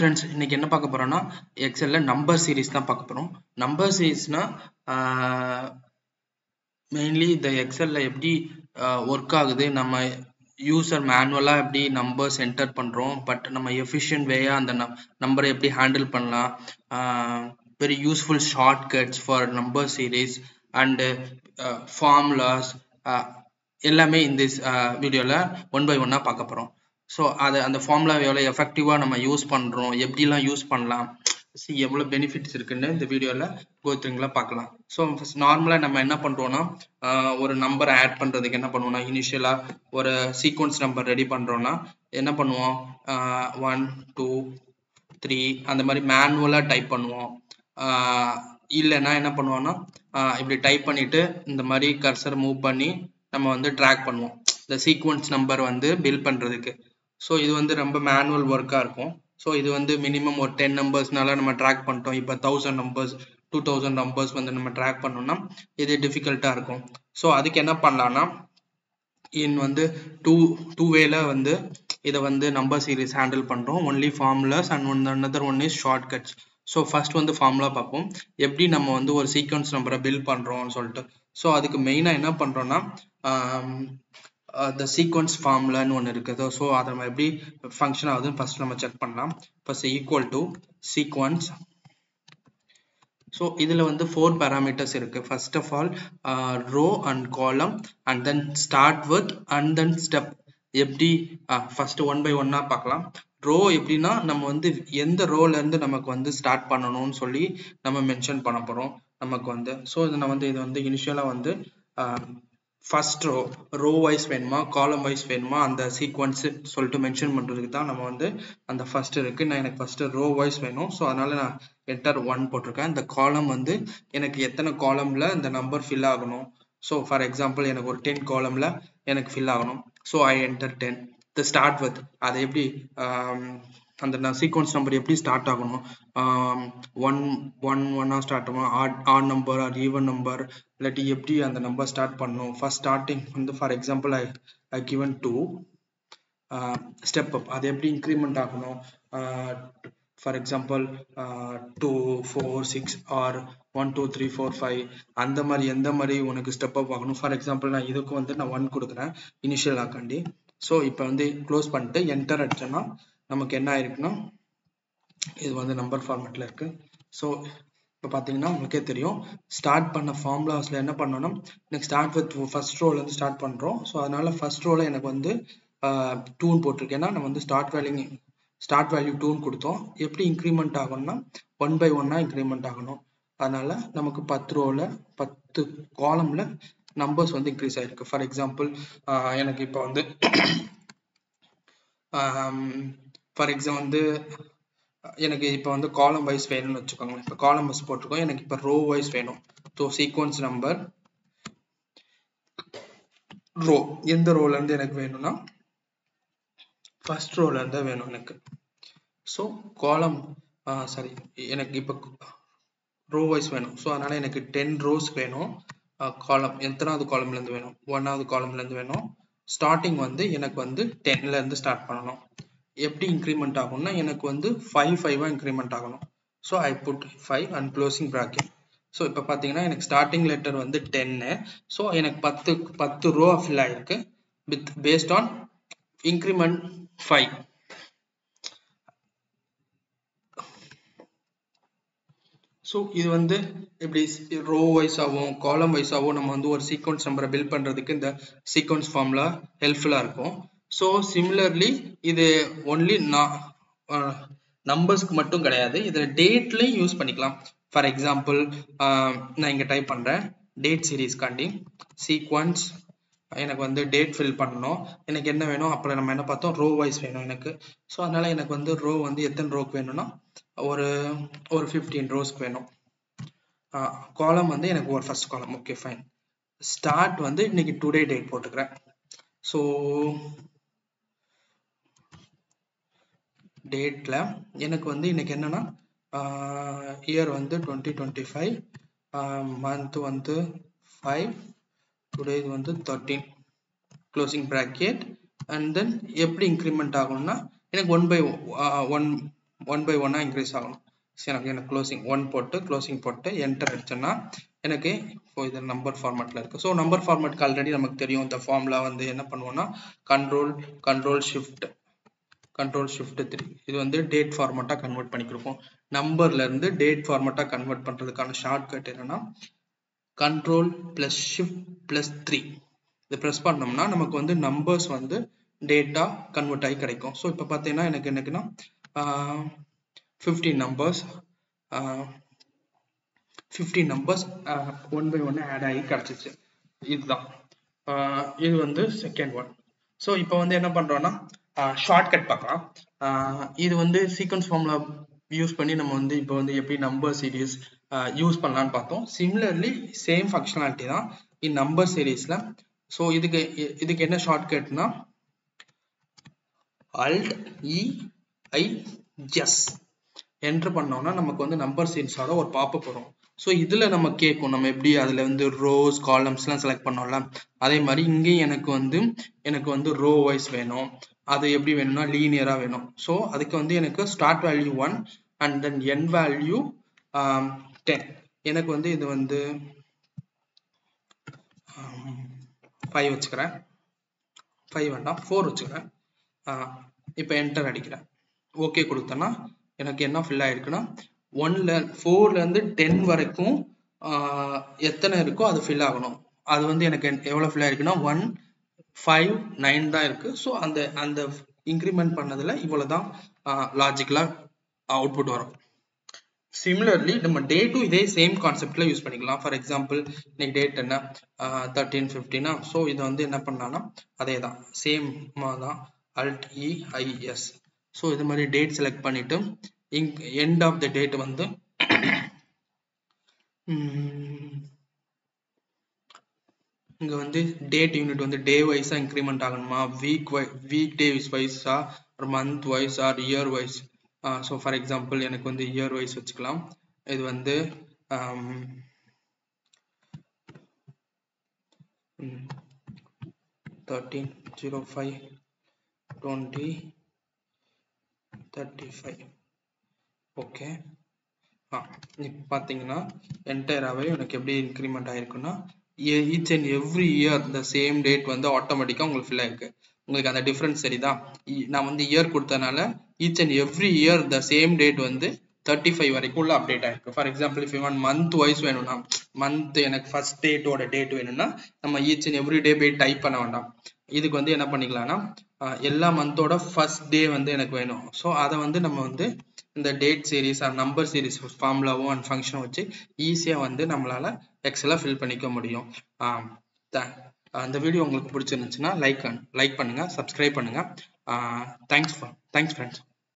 Friends, இன்னைக்கு என்ன பார்க்க போறோம்னா எக்ஸல்ல நம்பர் சீரிஸ் தான் பார்க்க போறோம். நம்பர் சீரிஸ்னா மெயின்லி இந்த எக்ஸல்ல எப்படி ஒர்க் ஆகுது, நம்ம யூசர் மேனுவலா எப்படி நம்பர்ஸ் என்டர் பண்றோம், பட் நம்ம எஃபிஷியன்ட் வேயா அந்த நம்பரை எப்படி ஹேண்டில் பண்ணலாம், very useful shortcuts for number series and formulas எல்லாமே இந்த வீடியோல ஒன் பை ஒன்னா பார்க்க போறோம். ஸோ அந்த ஃபார்முலா எவ்வளோ எஃபெக்டிவாக நம்ம யூஸ் பண்ணுறோம், எப்படிலாம் யூஸ் பண்ணலாம், எவ்வளோ பெனிஃபிட்ஸ் இருக்குன்னு இந்த வீடியோவில் கோத்ரிங்களா பார்க்கலாம். ஸோ நார்மலாக நம்ம என்ன பண்ணுறோன்னா, ஒரு நம்பரை ஆட் பண்ணுறதுக்கு என்ன பண்ணுவோம்னா, இனிஷியலாக ஒரு சீக்வன்ஸ் நம்பர் ரெடி பண்ணுறோன்னா என்ன பண்ணுவோம், 1 2 3 அந்த மாதிரி மேனுவலாக டைப் பண்ணுவோம். இல்லைன்னா என்ன பண்ணுவோம்னா, இப்படி டைப் பண்ணிட்டு இந்த மாதிரி கர்சர் மூவ் பண்ணி நம்ம வந்து ட்ராக் பண்ணுவோம் இந்த சீக்வன்ஸ் நம்பர் வந்து பில்ட் பண்ணுறதுக்கு. ஸோ இது வந்து ரொம்ப மேனுவல் ஒர்க்காக இருக்கும். ஸோ இது வந்து மினிமம் ஒரு 10 நம்பர்ஸ்னால நம்ம ட்ராக் பண்ணிட்டோம். இப்போ 1000 நம்பர்ஸ் 2000 நம்பர்ஸ் வந்து நம்ம ட்ராக் பண்ணோம்னா இது டிஃபிகல்ட்டாக இருக்கும். ஸோ அதுக்கு என்ன பண்ணலான்னா, வந்து டூ வேல வந்து இதை வந்து நம்பர் சீரிஸ் ஹேண்டில் பண்ணுறோம். Only formulas and another one is shortcuts. So first வந்து ஃபார்முலா பார்ப்போம், எப்படி நம்ம வந்து ஒரு சீக்வன்ஸ் நம்பரை பில்ட் பண்ணுறோம்னு சொல்லிட்டு. ஸோ அதுக்கு மெயினாக என்ன பண்ணுறோன்னா, the sequence formula ன்னு ஒன்று இருக்குது. ஸோ அதை நம்ம எப்படி ஃபங்க்ஷன் ஆகுதுன்னு ஃபர்ஸ்ட் நம்ம செக் பண்ணலாம். First equal to sequence. So இதில் வந்து 4 பேராமீட்டர்ஸ் இருக்கு. First of all row and column and then start with and then step. எப்படி ஃபர்ஸ்ட் ஒன் பை ஒன்னா பார்க்கலாம். ரோ எப்படின்னா நம்ம வந்து எந்த ரோல இருந்து நமக்கு வந்து ஸ்டார்ட் பண்ணணும்னு சொல்லி நம்ம மென்ஷன் பண்ண போறோம் நமக்கு வந்து. ஸோ இது வந்து இனிஷியலா வந்து ஃபர்ஸ்ட் ரோ வைஸ் வேணுமா காலம் வைஸ் வேணுமா அந்த சீக்வன்ஸ் சொல்லிட்டு மென்ஷன் பண்றதுக்கு தான் நம்ம வந்து அந்த ஃபர்ஸ்ட் இருக்கு. எனக்கு ஃபர்ஸ்ட் ரோ வைஸ் வேணும். ஸோ அதனால நான் என்டர் 1 போட்டிருக்கேன். இந்த காலம் வந்து எனக்கு எத்தனை காலம்ல இந்த நம்பர் ஃபில் ஆகணும். ஸோ ஃபார் எக்ஸாம்பிள் எனக்கு ஒரு 10 காலம்ல எனக்கு ஃபில் ஆகணும். So I enter 10. The start with அதை எப்படி அந்த சீக்வன்ஸ் நம்பர் எப்படி ஸ்டார்ட் ஆகணும், 1 ஸ்டார்ட் ஆகும், add number R even number, இல்லாட்டி எப்படி அந்த நம்பர் ஸ்டார்ட் பண்ணணும். ஃபர்ஸ்ட் ஸ்டார்டிங் வந்து for example I given 2 step up, அது எப்படி இன்க்ரிமெண்ட் ஆகணும். ஃபார் எக்ஸாம்பிள் 2 4 6 ஆர் 1 2 3 4 5 அந்த மாதிரி எந்த மாதிரி உனக்கு ஸ்டெப் அப் ஆகணும். ஃபார் எக்ஸாம்பிள் நான் இதுக்கு வந்து நான் 1 கொடுக்குறேன் இனிஷியல் ஆக்காண்டி. ஸோ இப்போ வந்து க்ளோஸ் பண்ணிட்டு என்டர் அடிச்சோன்னா நமக்கு என்ன ஆயிருக்குன்னா இது வந்து நம்பர் ஃபார்மேட்ல இருக்கு. ஸோ இப்போ பார்த்தீங்கன்னா உங்களுக்கே தெரியும், ஸ்டார்ட் பண்ண ஃபார்முலாஸ்ல என்ன பண்ணோம்னா எனக்கு ஸ்டார்ட் வித் ஃபர்ஸ்ட் ரோல இருந்து ஸ்டார்ட் பண்றோம். ஸோ அதனால ஃபர்ஸ்ட் ரோல எனக்கு வந்து 2 போட்டிருக்கேன். ஏன்னா நம்ம வந்து ஸ்டார்ட் வேல்யூ 2 கொடுத்தோம். எப்படி இன்க்ரிமெண்ட் ஆகணும்னா 1 by 1 இன்க்ரிமெண்ட் ஆகணும். அதனால நமக்கு 10 ரோல 10 காலம்ல நம்பர்ஸ் வந்து இன்க்ரீஸ் ஆயிருக்கு. ஃபார் எக்ஸாம்பிள் எனக்கு இப்போ வந்து ஃபார் எக்ஸாம்பிள் வந்து எனக்கு இப்போ வந்து காலம் வைஸ் வேணும்னு வச்சுக்கோங்களேன். இப்போ காலம் வைஸ் போட்டிருக்கோம், எனக்கு இப்போ ரோ வைஸ் வேணும். ஸோ சீக்வன்ஸ் நம்பர் ரோ எந்த ரோல இருந்து எனக்கு வேணும்னா ஃபர்ஸ்ட் ரோல இருந்து வேணும் எனக்கு. ஸோ காலம் எனக்கு இப்போ ரோ வைஸ் வேணும். ஸோ அதனால எனக்கு 10 ரோஸ் வேணும். காலம் எத்தனாவது காலம்ல இருந்து வேணும், 1வது காலம்ல இருந்து வேணும். ஸ்டார்டிங் வந்து எனக்கு வந்து 10ல இருந்து ஸ்டார்ட் பண்ணணும். எப்படி இன்க்ரிமெண்ட் ஆகும்னா எனக்கு வந்து 5 இன்க்ரிமெண்ட் ஆகணும். So I put 5 and closing bracket. So இப்போ பார்த்தீங்கன்னா எனக்கு ஸ்டார்டிங் லெட்டர் வந்து 10. ஸோ எனக்கு 10 ரோ ஃபில் ஆயிருக்கு with based on increment 5. So இது வந்து இப்படி ரோ வைஸாகவும் காலம் வைஸாகவும் நம்ம வந்து ஒரு சீக்வன்ஸ் நம்பரை பில்ட் பண்ணுறதுக்கு இந்த சீக்வன்ஸ் ஃபார்முலா ஹெல்ப்ஃபுல்லாக இருக்கும். ஸோ சிமிலர்லி இது ஒன்லி நம்பர்ஸ்க்கு மட்டும் கிடையாது, இதில் டேட்லையும் யூஸ் பண்ணிக்கலாம். ஃபார் எக்ஸாம்பிள் நான் இங்கே டைப் பண்ணுறேன் டேட் சீரீஸ்காண்டி சீக்வன்ஸ். எனக்கு வந்து டேட் ஃபில் பண்ணணும். எனக்கு என்ன வேணும், அப்புறம் நம்ம என்ன பார்த்தோம், ரோ வைஸ் வேணும் எனக்கு. ஸோ அதனால எனக்கு வந்து ரோ வந்து எத்தனை ரோக்கு வேணும்னா ஒரு 15 ரோஸ்க்கு வேணும். காலம் வந்து எனக்கு ஒரு first column. Okay fine. Start வந்து இன்னைக்கு டுடே டேட் போட்டுக்கிறேன். ஸோ டேட்ல எனக்கு வந்து இன்னைக்கு என்னன்னா இயர் வந்து 2025, மந்த் வந்து 5, டுடே வந்து 13, க்ளோசிங் ப்ராக்கெட். அண்ட் தென் எப்படி இன்க்ரிமெண்ட் ஆகும்னா எனக்கு 1 by 1 ஒன் பை ஒன்னா இன்க்ரீஸ் ஆகணும். எனக்கு க்ளோசிங் 1 போட்டு க்ளோசிங் போட்டு என்டர் அடிச்சோன்னா எனக்கு இது நம்பர் ஃபார்மேட்டில் இருக்குது. ஸோ நம்பர் ஃபார்மேட்க்கு ஆல்ரெடி நமக்கு தெரியும். இந்த ஃபார்முலா வந்து என்ன பண்ணுவோம்னா கண்ட்ரோல் ஷிஃப்ட் 3 இது வந்து டேட் ஃபார்மேட்டாக கன்வெர்ட் பண்ணி கொடுப்போம். நம்பர்லேருந்து டேட் ஃபார்மேட்டாக கன்வெர்ட் பண்ணுறதுக்கான ஷார்ட்கட் என்னன்னா கண்ட்ரோல் ப்ளஸ் ஷிஃப்ட் ப்ளஸ் 3 இதை ப்ரெஸ் பண்ணோம்னா நமக்கு வந்து நம்பர்ஸ் வந்து டேட்டா கன்வெர்ட் ஆகி கிடைக்கும். ஸோ இப்போ பார்த்தீங்கன்னா எனக்கு என்னக்குன்னா 15 நம்பர்ஸ் 1 by 1 ஆட் ஆகி கிடச்சிச்சு. இதுதான் இது வந்து செகண்ட் ஒன். ஸோ இப்போ வந்து என்ன பண்ணுறோன்னா ஷார்ட்கட் பார்க்கலாம். இது வந்து சீக்வன்ஸ் ஃபார்முலா யூஸ் பண்ணி நம்ம வந்து இப்போ வந்து எப்படி நம்பர் சீரீஸ் யூஸ் பண்ணலான்னு பார்த்தோம். சிமிலர்லி சேம் ஃபங்க்ஷனாலிட்டி தான் இந்த நம்பர் சீரீஸில். ஸோ இதுக்கு என்ன ஷார்ட்கட்னா Alt E I S enter பண்ணோம்னா நமக்கு வந்து நம்பர் சீரீஸோட ஒரு பாப்பப் வரும். ஸோ இதில் நம்ம கேட்கும் நம்ம எப்படி அதில் வந்து ரோஸ் காலம்ஸ்லாம் செலக்ட் பண்ணோம்ல அதே மாதிரி இங்கேயும் எனக்கு வந்து ரோ வைஸ் வேணும். அது எப்படி வேணும்னா லீனியராக வேணும். ஸோ அதுக்கு வந்து எனக்கு start value 1 and then N value 10. எனக்கு வந்து இது வந்து 5 வச்சுக்கிறேன். 5 வேண்டாம் 4 வச்சுக்கிறேன். இப்போ என்டர் அடிக்கிறேன். ஓகே கொடுத்தேன்னா எனக்கு என்ன ஃபில் ஆயிருக்குன்னா 4லேருந்து 10 வரைக்கும் எத்தனை இருக்கோ அது ஃபில் ஆகணும். அது வந்து எனக்கு எவ்வளோ ஃபில் ஆயிருக்குன்னா 1 5 9 தான் இருக்கு. ஸோ அந்த இன்க்ரிமெண்ட் பண்ணதில் இவ்வளோ தான் லாஜிக்கலாக அவுட்புட் வரும். சிமிலர்லி நம்ம டேட்டும் இதே சேம் கான்செப்ட்ல யூஸ் பண்ணிக்கலாம். ஃபார் எக்ஸாம்பிள் இன்னைக்கு டேட் என்ன 13/15. ஸோ இதை வந்து என்ன பண்ணலாம்னா அதே தான் சேம் தான் Alt E I S. So இது மாதிரி டேட் செலக்ட் பண்ணிட்டு எண்ட் ஆஃப் த டேட் வந்து இங்கே வந்து டேட் யூனிட் வந்து டே வைஸாக இன்க்ரிமெண்ட் ஆகணுமா, வீக் டேஸ் வைஸா, ஒரு month wise or year wise. So for example எனக்கு வந்து இயர் வைஸ் வச்சுக்கலாம். இது வந்து 13/05/2035. ஓகே. இப்போ பார்த்தீங்கன்னா என்டையராகவே எனக்கு எப்படி increment ஆகிருக்குன்னா each and every year the same date வந்து ஆட்டோமேட்டிக்காக உங்களுக்கு ஃபில் ஆயிருக்கு. உங்களுக்கு அந்த டிஃப்ரென்ஸ் சரிதான். நான் வந்து இயர் கொடுத்தனால each and every year the same date வந்து 35 வரைக்கும் உள்ள அப்டேட் ஆயிருக்கு. For example if one month wise வேணும்னா மந்த் எனக்கு ஃபர்ஸ்ட் டேட்டோட டேட் வேணும்னா நம்ம ஈச் அண்ட் எவ்ரி டே போய் டைப் பண்ண வேண்டாம். இதுக்கு வந்து என்ன பண்ணிக்கலாம்னா எல்லா மந்தோட ஃபர்ஸ்ட் டே வந்து எனக்கு வேணும். ஸோ அதை வந்து நம்ம வந்து இந்த டேட் சீரீஸ் நம்பர் சீரீஸ் ஃபார்முலாவும் அண்ட் ஃபங்க்ஷனும் வச்சு ஈஸியாக வந்து நம்மளால எக்ஸலாக ஃபில் பண்ணிக்க முடியும். அந்த வீடியோ உங்களுக்கு பிடிச்சிருந்துச்சுன்னா லைக் பண்ணுங்க, சப்ஸ்கிரைப் பண்ணுங்க. Thanks friends.